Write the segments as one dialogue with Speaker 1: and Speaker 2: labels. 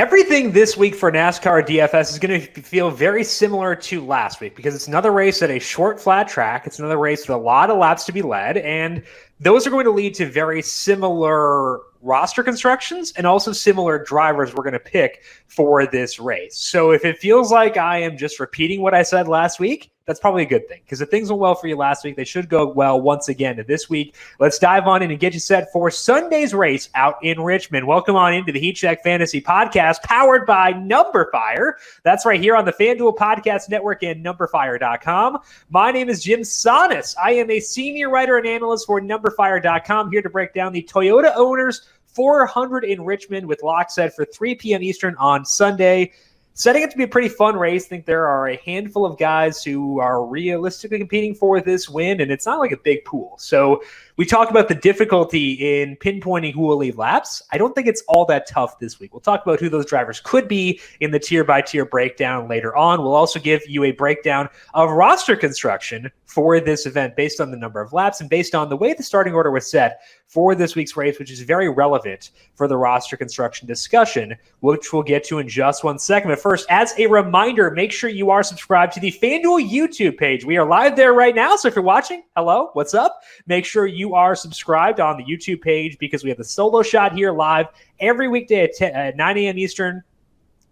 Speaker 1: Everything this week for NASCAR DFS is going to feel very similar to last week because it's another race at a short, flat track. It's another race with a lot of laps to be led, and those are going to lead to very similar roster constructions and also similar drivers we're going to pick for this race. So if it feels like I am just repeating what I said last week, that's probably a good thing, because if things went well for you last week, they should go well once again this week. Let's dive on in and get you set for Sunday's race out in Richmond. Welcome on into the Heat Check Fantasy Podcast, powered by Numberfire. That's right here on the FanDuel Podcast Network and Numberfire.com. My name is Jim Sonis. I am a senior writer and analyst for Numberfire.com, here to break down the Toyota Owners 400 in Richmond with lock set for 3 p.m. Eastern on Sunday. Setting it to be a pretty fun race. I think there are a handful of guys who are realistically competing for this win, and it's not like a big pool. So we talk about the difficulty in pinpointing who will lead laps. I don't think it's all that tough this week. We'll talk about who those drivers could be in the tier-by-tier breakdown later on. We'll also give you a breakdown of roster construction for this event based on the number of laps and based on the way the starting order was set for this week's race, which is very relevant for the roster construction discussion, which we'll get to in just 1 second. But first, as a reminder, make sure you are subscribed to the FanDuel YouTube page. We are live there right now, so if you're watching, hello, what's up? Make sure you are subscribed on the YouTube page, because we have the solo shot here live every weekday at 9 a.m. Eastern.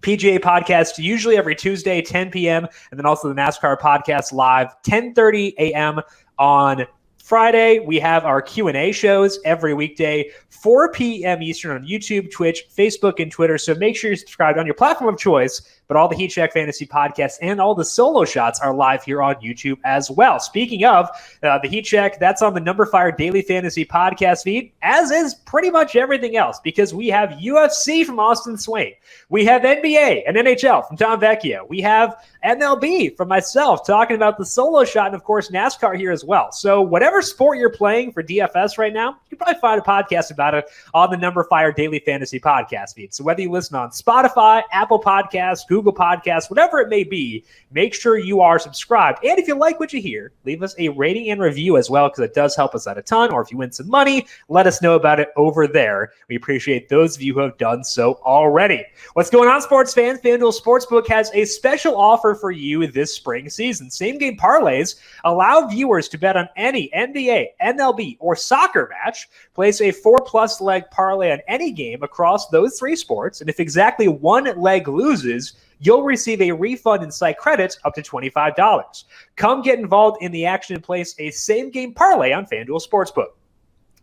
Speaker 1: PGA podcast usually every Tuesday, 10 p.m., and then also the NASCAR podcast live 10:30 a.m. on Friday. We have our Q&A shows every weekday, 4 p.m. Eastern on YouTube, Twitch, Facebook, and Twitter. So make sure you're subscribed on your platform of choice. But all the Heat Check Fantasy podcasts and all the solo shots are live here on YouTube as well. Speaking of the Heat Check, that's on the Numberfire Daily Fantasy podcast feed, as is pretty much everything else, because we have UFC from Austin Swain. We have NBA and NHL from Tom Vecchio. We have MLB from myself talking about the solo shot, and of course NASCAR here as well. So whatever sport you're playing for DFS right now, you can probably find a podcast about it on the Numberfire Daily Fantasy podcast feed. So whether you listen on Spotify, Apple Podcasts, Google Podcasts, whatever it may be, make sure you are subscribed. And if you like what you hear, leave us a rating and review as well, because it does help us out a ton. Or if you win some money, let us know about it over there. We appreciate those of you who have done so already. What's going on, sports fans? FanDuel Sportsbook has a special offer for you this spring season. Same-game parlays allow viewers to bet on any NBA, MLB, or soccer match. Place a 4+ leg parlay on any game across those 3 sports, and if exactly one leg loses, you'll receive a refund in site credits up to $25. Come get involved in the action and place a same-game parlay on FanDuel Sportsbook.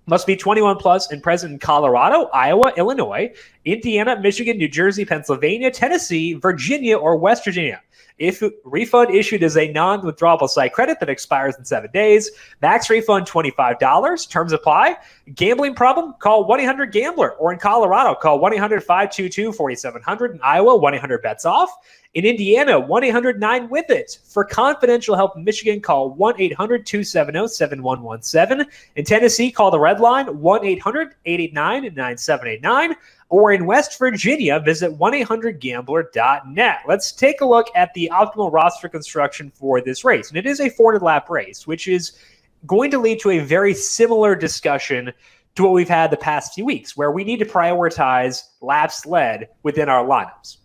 Speaker 1: Must be 21 plus and present in Colorado, Iowa, Illinois, Indiana, Michigan, New Jersey, Pennsylvania, Tennessee, Virginia, or West Virginia. If refund issued as a non-withdrawable site credit that expires in 7 days, max refund $25. Terms apply. Gambling problem? Call 1-800-GAMBLER. Or in Colorado, call 1-800-522-4700. In Iowa, 1-800-BETS-OFF. In Indiana, 1-800-9-WITH-IT. For confidential help in Michigan, call 1-800-270-7117. In Tennessee, call the Red Line, 1-800-889-9789. Or in West Virginia, visit 1-800-GAMBLER.net. Let's take a look at the optimal roster construction for this race. And it is a 400-lap race, which is going to lead to a very similar discussion to what we've had the past few weeks, where we need to prioritize laps led within our lineups.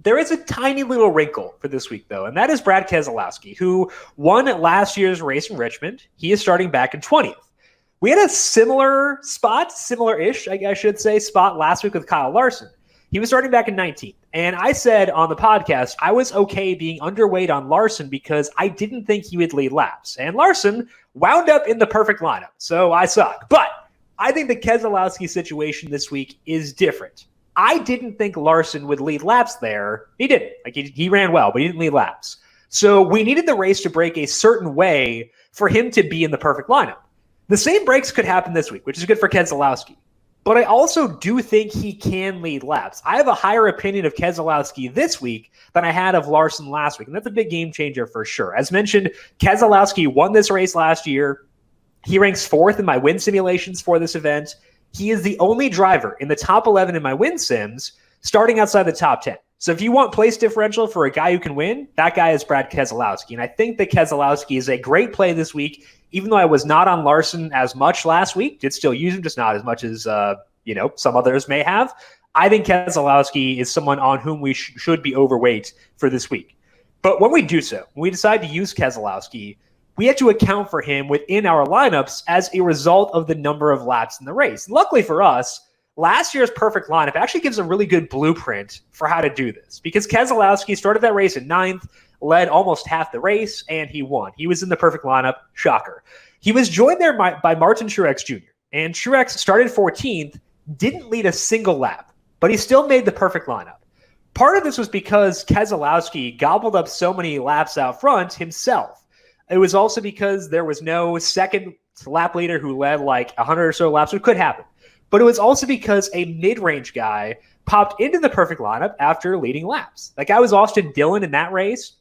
Speaker 1: There is a tiny little wrinkle for this week, though, and that is Brad Keselowski, who won last year's race in Richmond. He is starting back in 20th. We had a similar-ish, I should say, spot last week with Kyle Larson. He was starting back in 19th, and I said on the podcast I was okay being underweight on Larson because I didn't think he would lead laps. And Larson wound up in the perfect lineup, so I suck. But I think the Keselowski situation this week is different. I didn't think Larson would lead laps there. He didn't. He ran well, but he didn't lead laps. So we needed the race to break a certain way for him to be in the perfect lineup. The same breaks could happen this week, which is good for Keselowski. But I also do think he can lead laps. I have a higher opinion of Keselowski this week than I had of Larson last week, and that's a big game changer for sure. As mentioned, Keselowski won this race last year. He ranks 4th in my win simulations for this event. He is the only driver in the top 11 in my win sims starting outside the top 10. So if you want place differential for a guy who can win, that guy is Brad Keselowski. And I think that Keselowski is a great play this week, even though I was not on Larson as much last week. Did still use him, just not as much as some others may have. I think Keselowski is someone on whom we should be overweight for this week. But when we do so, when we decide to use Keselowski, we have to account for him within our lineups as a result of the number of laps in the race. Luckily for us, last year's perfect lineup actually gives a really good blueprint for how to do this, because Keselowski started that race in 9th, led almost half the race, and he won. He was in the perfect lineup. Shocker. He was joined there by Martin Truex Jr., and Truex started 14th, didn't lead a single lap, but he still made the perfect lineup. Part of this was because Keselowski gobbled up so many laps out front himself. It was also because there was no second lap leader who led like 100 or so laps, which could happen. But it was also because a mid-range guy popped into the perfect lineup after leading laps. That guy was Austin Dillon in that race.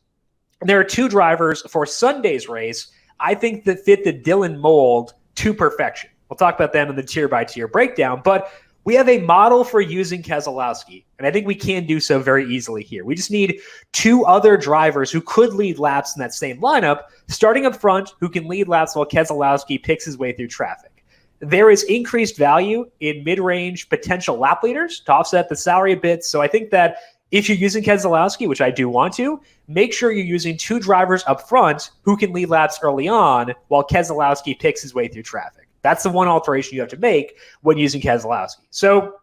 Speaker 1: And there are two drivers for Sunday's race, I think, that fit the Dillon mold to perfection. We'll talk about them in the tier-by-tier breakdown, but we have a model for using Keselowski, and I think we can do so very easily here. We just need two other drivers who could lead laps in that same lineup, starting up front, who can lead laps while Keselowski picks his way through traffic. There is increased value in mid-range potential lap leaders to offset the salary a bit, so I think that if you're using Keselowski, which I do want to, make sure you're using two drivers up front who can lead laps early on while Keselowski picks his way through traffic. That's the one alteration you have to make when using Keselowski. So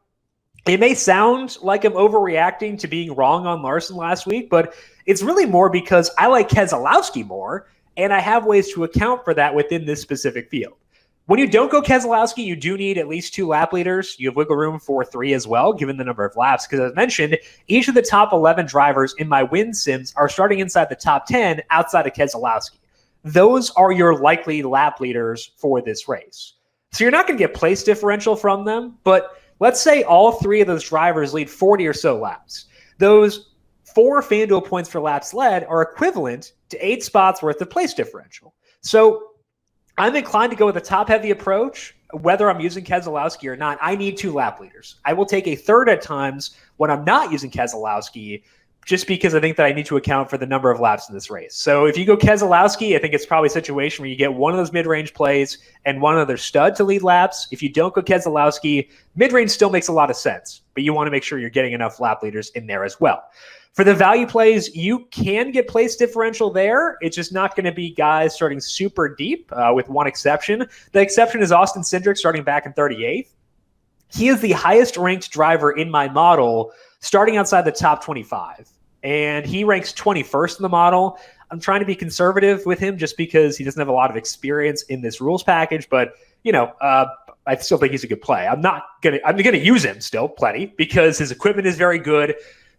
Speaker 1: it may sound like I'm overreacting to being wrong on Larson last week, but it's really more because I like Keselowski more, and I have ways to account for that within this specific field. When you don't go Keselowski, you do need at least two lap leaders. You have wiggle room for 3 as well, given the number of laps. Because as mentioned, each of the top 11 drivers in my win sims are starting inside the top 10 outside of Keselowski. Those are your likely lap leaders for this race. So you're not going to get place differential from them, but let's say all 3 of those drivers lead 40 or so laps. Those 4 FanDuel points for laps led are equivalent to 8 spots worth of place differential. So I'm inclined to go with a top-heavy approach. Whether I'm using Keselowski or not, I need 2 lap leaders. I will take a third at times when I'm not using Keselowski, just because I think that I need to account for the number of laps in this race. So if you go Keselowski, I think it's probably a situation where you get one of those mid-range plays and one other stud to lead laps. If you don't go Keselowski, mid-range still makes a lot of sense, but you want to make sure you're getting enough lap leaders in there as well. For the value plays, you can get place differential there. It's just not going to be guys starting super deep, with one exception. The exception is Austin Cindric starting back in 38th. He is the highest ranked driver in my model starting outside the top 25. And he ranks 21st in the model. I'm trying to be conservative with him just because he doesn't have a lot of experience in this rules package. But, I still think he's a good play. I'm going to use him still plenty because his equipment is very good.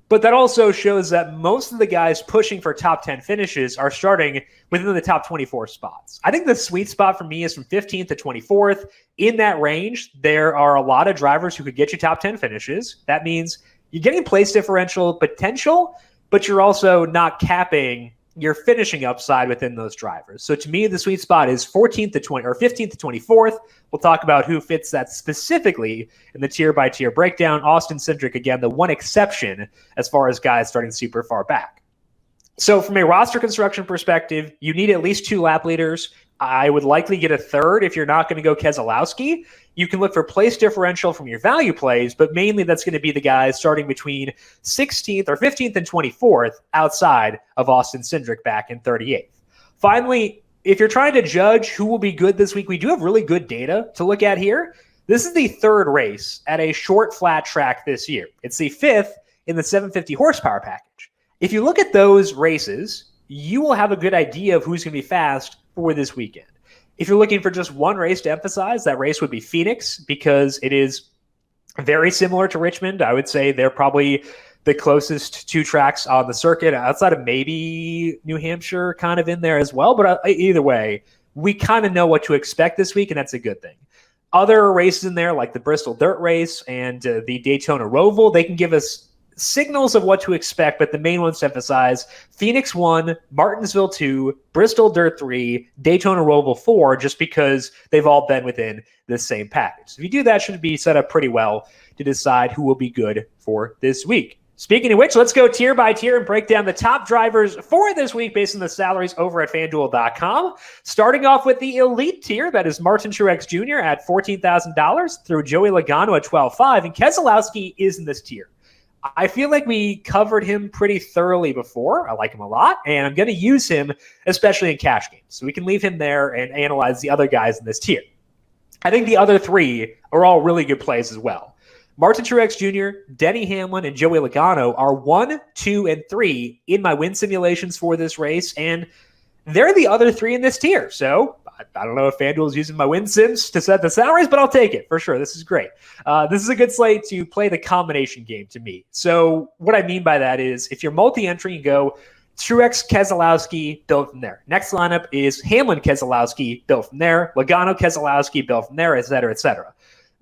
Speaker 1: But that also shows that most of the guys pushing for top 10 finishes are starting within the top 24 spots. I think the sweet spot for me is from 15th to 24th. In that range, there are a lot of drivers who could get you top 10 finishes. That means you're getting place differential potential, but you're also not capping your finishing upside within those drivers. So to me, the sweet spot is 14th to 20 or 15th to 24th. We'll talk about who fits that specifically in the tier by tier breakdown. Austin Cindric, again, the one exception as far as guys starting super far back. So from a roster construction perspective, you need at least 2 lap leaders. I would likely get a third if you're not going to go Keselowski. You can look for place differential from your value plays, but mainly that's going to be the guys starting between 16th or 15th and 24th outside of Austin Cindric back in 38th. Finally, if you're trying to judge who will be good this week, we do have really good data to look at here. This is the 3rd race at a short flat track this year. It's the 5th in the 750 horsepower package. If you look at those races, you will have a good idea of who's going to be fast for this weekend. If you're looking for just one race to emphasize, that race would be Phoenix because it is very similar to Richmond. I would say they're probably the closest 2 tracks on the circuit outside of maybe New Hampshire kind of in there as well. But either way, we kind of know what to expect this week, and that's a good thing. Other races in there like the Bristol Dirt Race and the Daytona Roval, they can give us signals of what to expect, but the main ones to emphasize: Phoenix 1, Martinsville 2, Bristol Dirt 3, Daytona Roval 4, just because they've all been within the same package. So if you do that, should be set up pretty well to decide who will be good for this week. Speaking of which, let's go tier by tier and break down the top drivers for this week based on the salaries over at FanDuel.com. Starting off with the elite tier, that is Martin Truex Jr. at $14,000 through Joey Logano at $12,500, and Keselowski is in this tier. I feel like we covered him pretty thoroughly before. I like him a lot, and I'm going to use him, especially in cash games. So we can leave him there and analyze the other guys in this tier. I think the other three are all really good plays as well. Martin Truex Jr., Denny Hamlin, and Joey Logano are 1, 2, and 3 in my win simulations for this race, and they're the other three in this tier. So I don't know if FanDuel is using my win sims to set the salaries, but I'll take it for sure. This is great. This is a good slate to play the combination game to me. So what I mean by that is if you're multi-entry, you go Truex, Keselowski, build from there. Next lineup is Hamlin, Keselowski, build from there. Logano, Keselowski, build from there, et cetera, et cetera.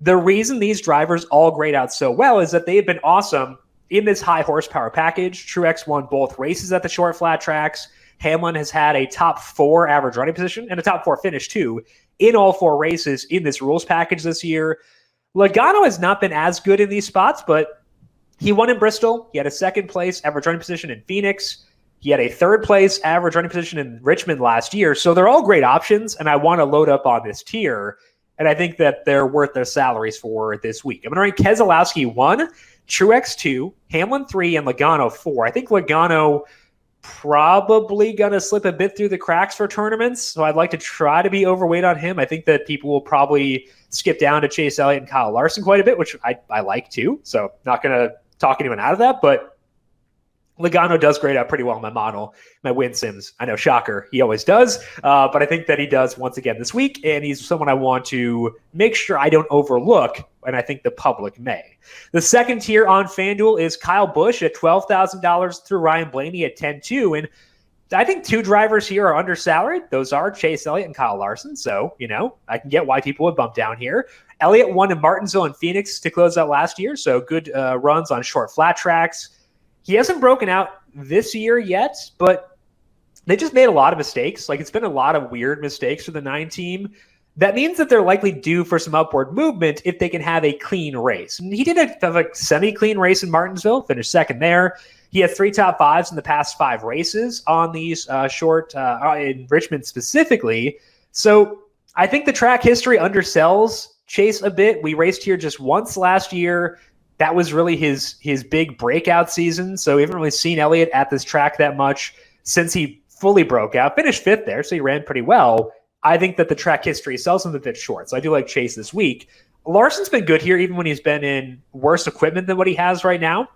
Speaker 1: The reason these drivers all grade out so well is that they've been awesome in this high horsepower package. Truex won both races at the short flat tracks. Hamlin has had a top 4 average running position and a top 4 finish too in all 4 races in this rules package this year. Logano has not been as good in these spots, but he won in Bristol. He had a 2nd place average running position in Phoenix. He had a 3rd place average running position in Richmond last year. So they're all great options, and I want to load up on this tier. And I think that they're worth their salaries for this week. I'm going to rank Keselowski 1, Truex 2, Hamlin 3, and Logano 4. I think Logano probably going to slip a bit through the cracks for tournaments, so I'd like to try to be overweight on him. I think that people will probably skip down to Chase Elliott and Kyle Larson quite a bit, which I like too, so not going to talk anyone out of that, but Logano does grade out pretty well in my model, my win sims. I know, shocker, he always does, but I think that he does once again this week, and he's someone I want to make sure I don't overlook, and I think the public may. The second tier on FanDuel is Kyle Busch at $12,000 through Ryan Blaney at $10,200, and I think 2 drivers here are undersalaried. Those are Chase Elliott and Kyle Larson, so, I can get why people would bump down here. Elliott won in Martinsville and Phoenix to close out last year, so good runs on short flat tracks. He hasn't broken out this year yet, but they just made a lot of mistakes. Like, it's been a lot of weird mistakes for the 9 team. That means that they're likely due for some upward movement if they can have a clean race. And he did have a semi-clean race in Martinsville, finished 2nd there. He had 3 top 5s in the past 5 races on these short, in Richmond specifically. So I think the track history undersells Chase a bit. We raced here just once last year. That was really his big breakout season. So we haven't really seen Elliott at this track that much since he fully broke out. Finished 5th there, so he ran pretty well. I think that the track history sells him a bit short. So I do like Chase this week. Larson's been good here, even when he's been in worse equipment than what he has right now.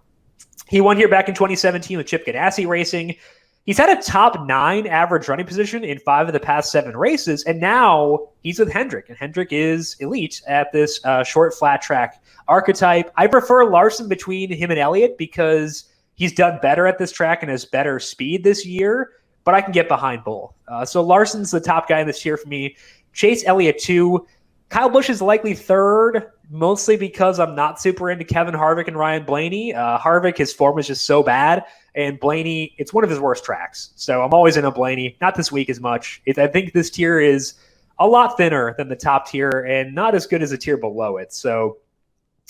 Speaker 1: He won here back in 2017 with Chip Ganassi Racing. He's had a top 9 average running position in 5 of the past 7 races, and now he's with Hendrick, and Hendrick is elite at this short flat track archetype. I prefer Larson between him and Elliott because he's done better at this track and has better speed this year, but I can get behind both. So Larson's the top guy in this tier for me. Chase Elliott 2. Kyle Busch is likely 3rd, mostly because I'm not super into Kevin Harvick and Ryan Blaney. Harvick, his form is just so bad, and Blaney, it's one of his worst tracks. So I'm always in on Blaney, not this week as much. I think this tier is a lot thinner than the top tier and not as good as the tier below it. So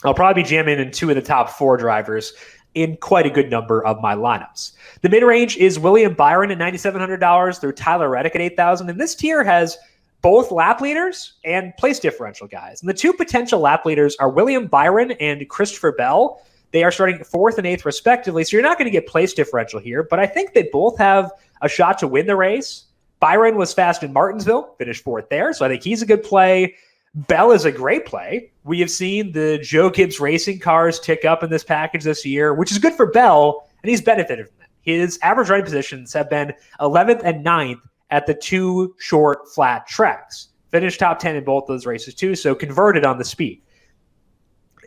Speaker 1: I'll probably be jamming in 2 of the top 4 drivers in quite a good number of my lineups. The mid-range is William Byron at $9,700 through Tyler Reddick at $8,000. And this tier has both lap leaders and place differential guys. And the 2 potential lap leaders are William Byron and Christopher Bell. They are starting 4th and 8th respectively, so you're not going to get place differential here, but I think they both have a shot to win the race. Byron was fast in Martinsville, finished 4th there, so I think he's a good play. Bell is a great play. We have seen the Joe Gibbs Racing cars tick up in this package this year, which is good for Bell, and he's benefited from that. His average running positions have been 11th and 9th at the 2 short flat tracks. Finished top 10 in both those races too, so converted on the speed.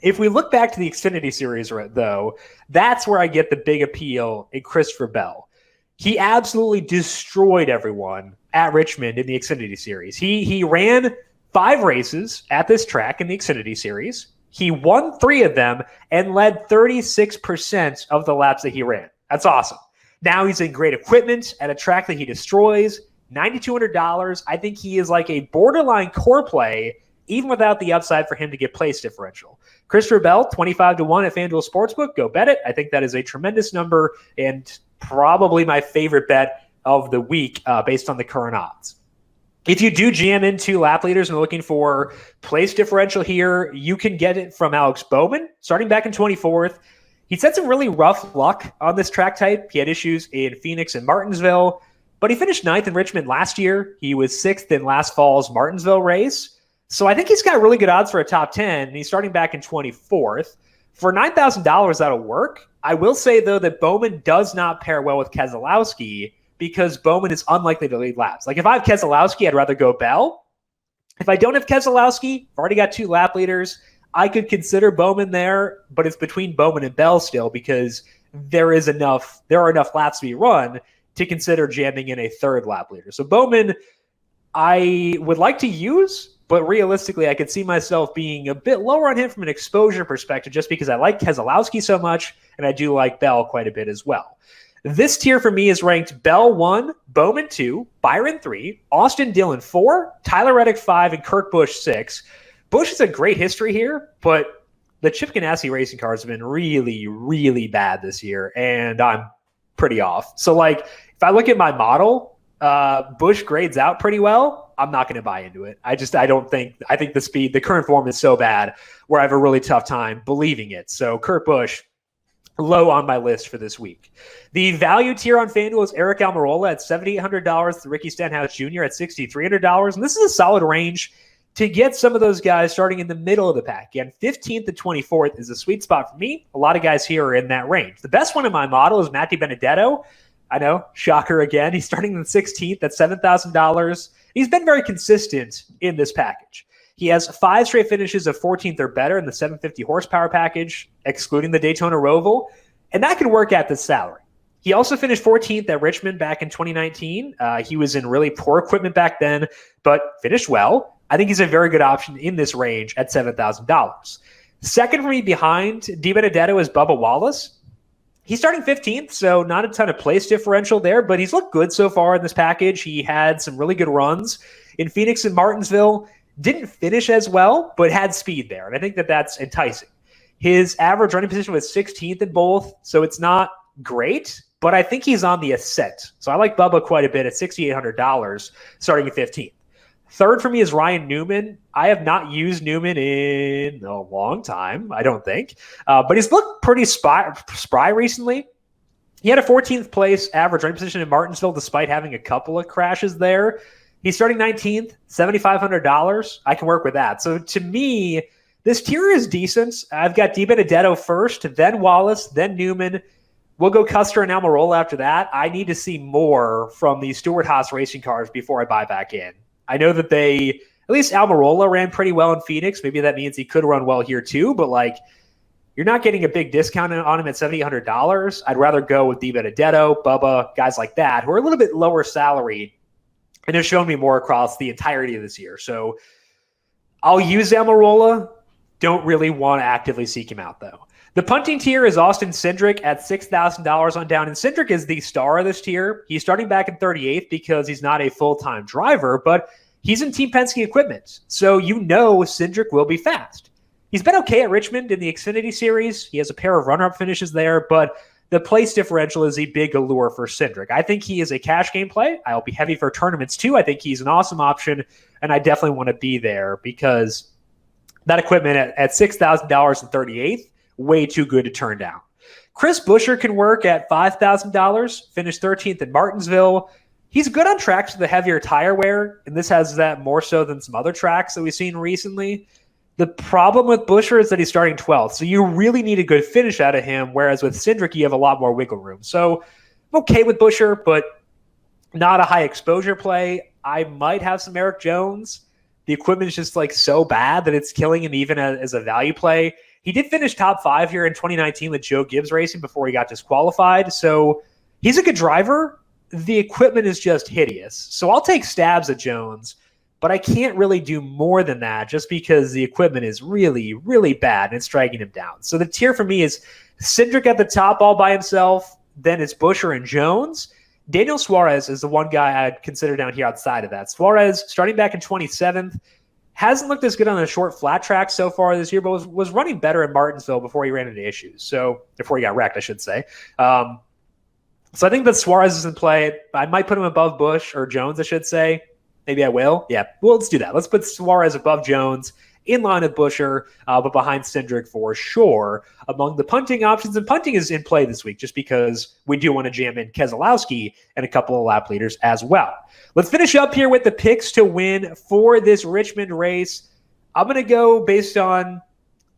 Speaker 1: If we look back to the Xfinity Series, though, that's where I get the big appeal in Christopher Bell. He absolutely destroyed everyone at Richmond in the Xfinity Series. He ran 5 races at this track in the Xfinity Series. He won 3 of them and led 36% of the laps that he ran. That's awesome. Now he's in great equipment at a track that he destroys. $9,200. I think he is like a borderline core play even without the upside for him to get place differential. Christopher Bell, 25-1 at FanDuel Sportsbook. Go bet it. I think that is a tremendous number and probably my favorite bet of the week based on the current odds. If you do jam into lap leaders and are looking for place differential here, you can get it from Alex Bowman, starting back in 24th. He's had some really rough luck on this track type. He had issues in Phoenix and Martinsville, but he finished 9th in Richmond last year. He was 6th in last fall's Martinsville race. So I think he's got really good odds for a top 10, and he's starting back in 24th. For $9,000, that'll work. I will say, though, that Bowman does not pair well with Keselowski because Bowman is unlikely to lead laps. Like, if I have Keselowski, I'd rather go Bell. If I don't have Keselowski, I've already got 2 lap leaders. I could consider Bowman there, but it's between Bowman and Bell still because there are enough laps to be run to consider jamming in a 3rd lap leader. So Bowman, I would like to use, but realistically, I could see myself being a bit lower on him from an exposure perspective just because I like Keselowski so much, and I do like Bell quite a bit as well. This tier for me is ranked Bell 1, Bowman 2, Byron 3, Austin Dillon 4, Tyler Reddick 5, and Kurt Busch 6. Busch has a great history here, but the Chip Ganassi racing cars have been really, really bad this year, and I'm pretty off. So, like, if I look at my model, Busch grades out pretty well. I'm not going to buy into it. I think the current form is so bad where I have a really tough time believing it. So Kurt Busch, low on my list for this week. The value tier on FanDuel is Eric Almirola at $7,800, Ricky Stenhouse Jr. at $6,300. And this is a solid range to get some of those guys starting in the middle of the pack. Again, 15th to 24th is a sweet spot for me. A lot of guys here are in that range. The best one in my model is Matty Benedetto. I know, shocker again. He's starting in the 16th at $7,000. He's been very consistent in this package. He has 5 straight finishes of 14th or better in the 750 horsepower package, excluding the Daytona Roval, and that could work at this salary. He also finished 14th at Richmond back in 2019. He was in really poor equipment back then, but finished well. I think he's a very good option in this range at $7,000. Second for me behind DiBenedetto is Bubba Wallace. He's starting 15th, so not a ton of place differential there, but he's looked good so far in this package. He had some really good runs in Phoenix and Martinsville. Didn't finish as well, but had speed there, and I think that that's enticing. His average running position was 16th in both, so it's not great, but I think he's on the ascent. So I like Bubba quite a bit at $6,800, starting at 15th. Third for me is Ryan Newman. I have not used Newman in a long time, I don't think. But he's looked pretty spry recently. He had a 14th place average running position in Martinsville despite having a couple of crashes there. He's starting 19th, $7,500. I can work with that. So to me, this tier is decent. I've got DiBenedetto first, then Wallace, then Newman. We'll go Custer and Almirola after that. I need to see more from these Stewart-Haas racing cars before I buy back in. I know that at least Almirola ran pretty well in Phoenix. Maybe that means he could run well here too, but you're not getting a big discount on him at $7,800. I'd rather go with DiBenedetto, Bubba, guys like that who are a little bit lower salary and have shown me more across the entirety of this year. So I'll use Almirola. Don't really want to actively seek him out though. The punting tier is Austin Cindric at $6,000 on down, and Cindric is the star of this tier. He's starting back in 38th because he's not a full-time driver, but he's in Team Penske equipment, so Cindric will be fast. He's been okay at Richmond in the Xfinity Series. He has a pair of runner-up finishes there, but the place differential is a big allure for Cindric. I think he is a cash game play. I'll be heavy for tournaments too. I think he's an awesome option, and I definitely want to be there because that equipment at $6,000 in 38th, way too good to turn down. Chris Buescher can work at $5,000, finished 13th in Martinsville. He's good on tracks with the heavier tire wear, and this has that more so than some other tracks that we've seen recently. The problem with Buescher is that he's starting 12th, so you really need a good finish out of him, whereas with Cindric, you have a lot more wiggle room. So I'm okay with Buescher, but not a high exposure play. I might have some Eric Jones. The equipment is just so bad that it's killing him even as a value play. He did finish top 5 here in 2019 with Joe Gibbs Racing before he got disqualified. So he's a good driver. The equipment is just hideous. So I'll take stabs at Jones, but I can't really do more than that just because the equipment is really, really bad and it's dragging him down. So the tier for me is Cindric at the top all by himself. Then it's Buescher and Jones. Daniel Suarez is the one guy I'd consider down here outside of that. Suarez, starting back in 27th, hasn't looked as good on a short flat track so far this year, but was running better in Martinsville before he ran into issues. So before he got wrecked, I should say. So I think that Suarez is in play. I might put him above Busch or Jones, I should say. Maybe I will. Yeah, well, let's do that. Let's put Suarez above Jones, in line with Buescher, but behind Cindric for sure. Among the punting options, and punting is in play this week just because we do want to jam in Keselowski and a couple of lap leaders as well. Let's finish up here with the picks to win for this Richmond race. I'm going to go based on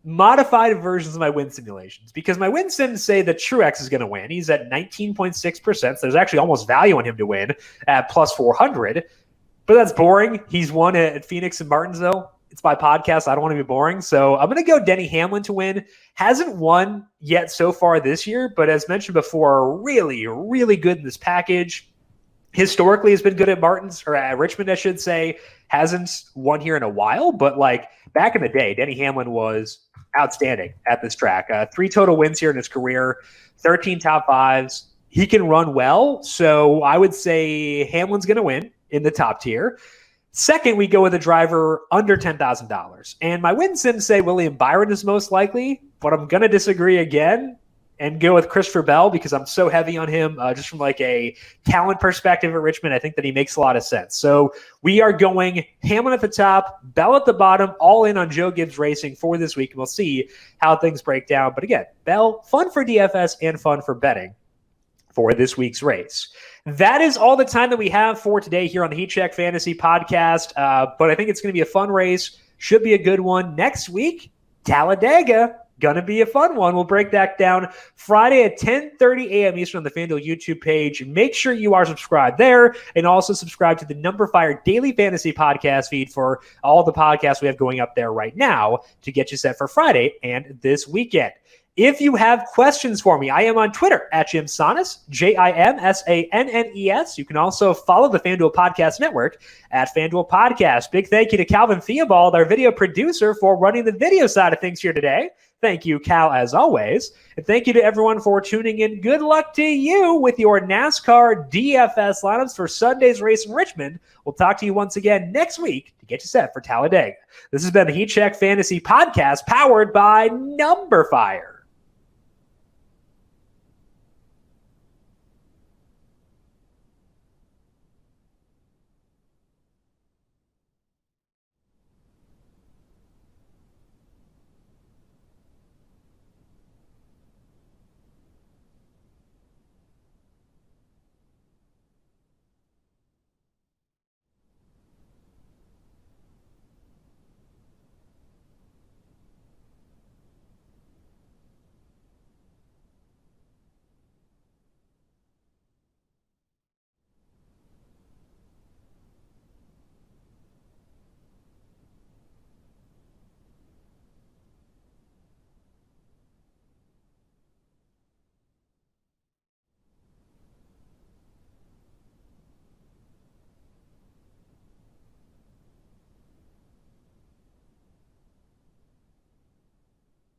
Speaker 1: modified versions of my win simulations because my win sims say that Truex is going to win. He's at 19.6%. So there's actually almost value on him to win at plus 400. But that's boring. He's won at Phoenix and Martinsville. It's my podcast. I don't want to be boring. So I'm going to go Denny Hamlin to win. Hasn't won yet so far this year, but as mentioned before, really, really good in this package. Historically has been good at Richmond, I should say. Hasn't won here in a while, but like back in the day, Denny Hamlin was outstanding at this track. 3 total wins here in his career, 13 top 5s. He can run well, so I would say Hamlin's going to win in the top tier. Second, we go with a driver under $10,000. And my win sims say William Byron is most likely, but I'm going to disagree again and go with Christopher Bell because I'm so heavy on him just from like a talent perspective at Richmond. I think that he makes a lot of sense. So we are going Hamlin at the top, Bell at the bottom, all in on Joe Gibbs Racing for this week. And we'll see how things break down. But again, Bell, fun for DFS and fun for betting for this week's race. That is all the time that we have for today here on the Heat Check Fantasy Podcast. But I think it's going to be a fun race. Should be a good one. Next week, Talladega. Going to be a fun one. We'll break that down Friday at 10:30 a.m. Eastern on the FanDuel YouTube page. Make sure you are subscribed there and also subscribe to the Number Fire Daily Fantasy Podcast feed for all the podcasts we have going up there right now to get you set for Friday and this weekend. If you have questions for me, I am on Twitter at Jim Sannes, JimSannes. You can also follow the FanDuel Podcast Network at FanDuel Podcast. Big thank you to Calvin Theobald, our video producer, for running the video side of things here today. Thank you, Cal, as always. And thank you to everyone for tuning in. Good luck to you with your NASCAR DFS lineups for Sunday's race in Richmond. We'll talk to you once again next week to get you set for Talladega. This has been the Heat Check Fantasy Podcast powered by Number Fire.